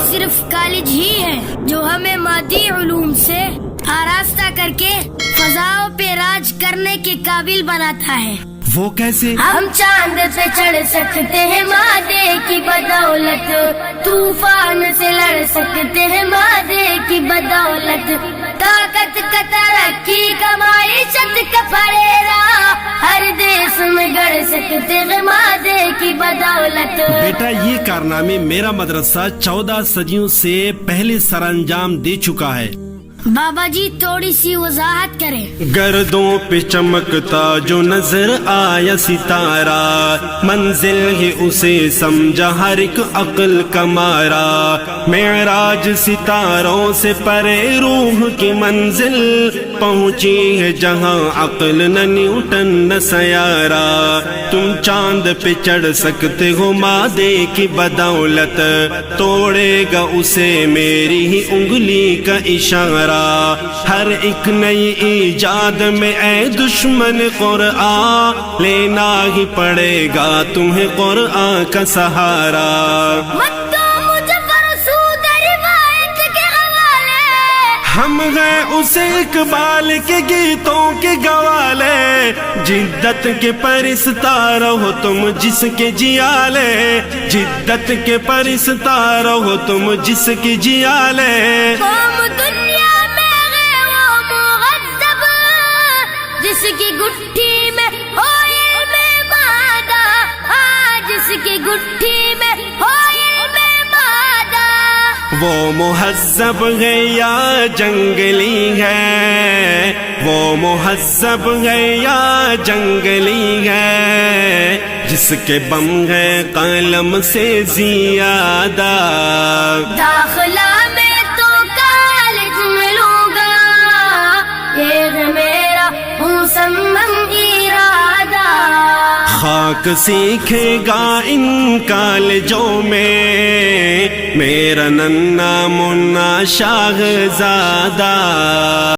صرف کالج ہی ہے جو ہمیں مادی علوم سے آراستہ کر کے فضاؤں پہ راج کرنے کے قابل بناتا ہے۔ وہ کیسے؟ ہم چاند پہ چڑھ سکتے ہیں مادے کی بدولت، طوفان سے لڑ سکتے ہیں مادے کی بدولت، طاقت کا ترقی کا معیشت کا پھریرا ہر دیس میں گڑ سکتے ہیں مادے کی بدولت۔ بیٹا یہ کارنامے میرا مدرسہ 14 صدیوں سے پہلے سر انجام دے چکا ہے۔ بابا جی تھوڑی سی وضاحت کریں۔ گردوں پہ چمکتا جو نظر آیا ستارہ، منزل ہے اسے سمجھا ہر ایک عقل کا مارا، معراج ستاروں سے پرے روح کی منزل، پہنچی ہے جہاں عقل نہ نیوٹن نہ سیارہ، تم چاند پہ چڑھ سکتے ہو مادے کی بدولت، توڑے گا اسے میری ہی انگلی کا اشارہ، ہر ایک نئی ایجاد میں اے دشمن قرآن، لینا ہی پڑے گا تمہیں قرآن کا سہارا۔ ہم ہیں اسے اقبال کے گیتوں کے گوالے، جدت کے پرستار ہو تم جس کے جیالے، جدت کے پرستار ہو تم جس کے جیالے۔ جس کی گٹھی میں ہو علم مادہ، جس کی گٹھی میں ہو علم مادہ، وہ مہذب ہے یا جنگلی ہے، وہ مہذب ہے یا جنگلی ہے، جس کے بم ہے قلم سے زیادہ، داخلہ میں تو کالج ملوں گا، یہ میرا مسمم ارادہ، خاک سیکھے گا ان کالجوں میں میرا ننھا منا شاہزادہ۔